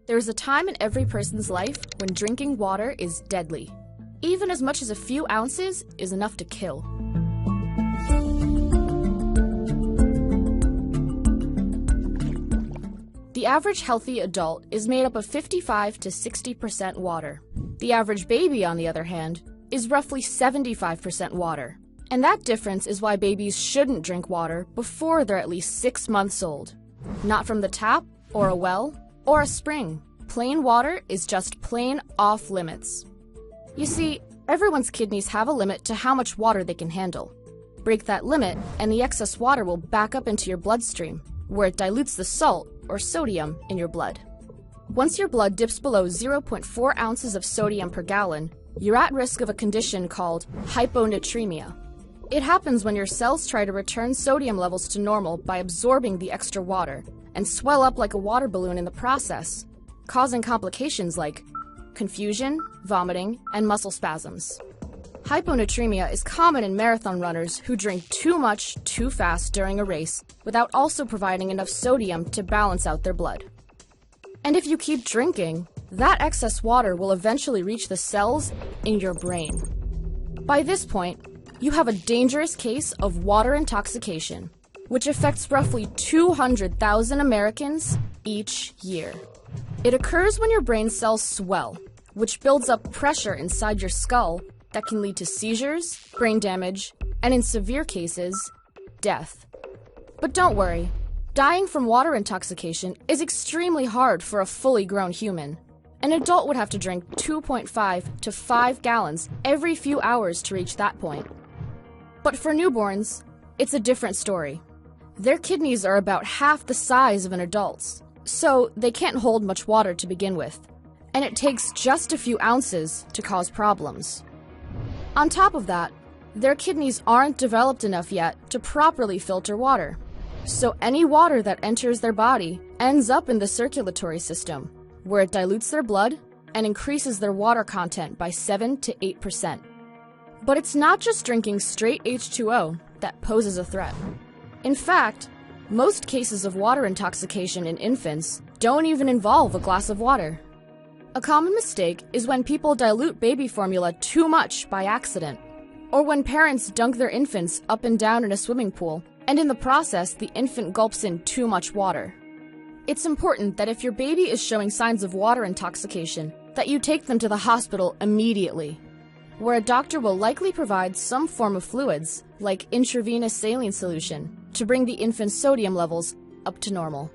There is a time in every person's life when drinking water is deadly. Even as much as a few ounces is enough to kill. The average healthy adult is made up of 55 to 60% water. The average baby, on the other hand, is roughly 75% water. And that difference is why babies shouldn't drink water before they're at least 6 months old. Not from the tap, or a well, or a spring. Plain water is just plain off limits. You see, everyone's kidneys have a limit to how much water they can handle. Break that limit, and the excess water will back up into your bloodstream, where it dilutes the salt, or sodium, in your blood. Once your blood dips below 0.4 ounces of sodium per gallon, you're at risk of a condition called hyponatremia. It happens when your cells try to return sodium levels to normal by absorbing the extra water, and swell up like a water balloon in the process, causing complications like confusion, vomiting, and muscle spasms. Hyponatremia is common in marathon runners who drink too much too fast during a race without also providing enough sodium to balance out their blood. And if you keep drinking, that excess water will eventually reach the cells in your brain. By this point, you have a dangerous case of water intoxication, which affects roughly 200,000 Americans each year. It occurs when your brain cells swell, which builds up pressure inside your skull that can lead to seizures, brain damage, and in severe cases, death. But don't worry, dying from water intoxication is extremely hard for a fully grown human. An adult would have to drink 2.5 to 5 gallons every few hours to reach that point. But for newborns, it's a different story. Their kidneys are about half the size of an adult's, so they can't hold much water to begin with, and it takes just a few ounces to cause problems. On top of that, their kidneys aren't developed enough yet to properly filter water, so any water that enters their body ends up in the circulatory system, where it dilutes their blood and increases their water content by 7 to 8%. But it's not just drinking straight H2O that poses a threat. In fact, most cases of water intoxication in infants don't even involve a glass of water. A common mistake is when people dilute baby formula too much by accident, or when parents dunk their infants up and down in a swimming pool, and in the process the infant gulps in too much water. It's important that if your baby is showing signs of water intoxication, that you take them to the hospital immediately, where a doctor will likely provide some form of fluids, like intravenous saline solution, to bring the infant's sodium levels up to normal.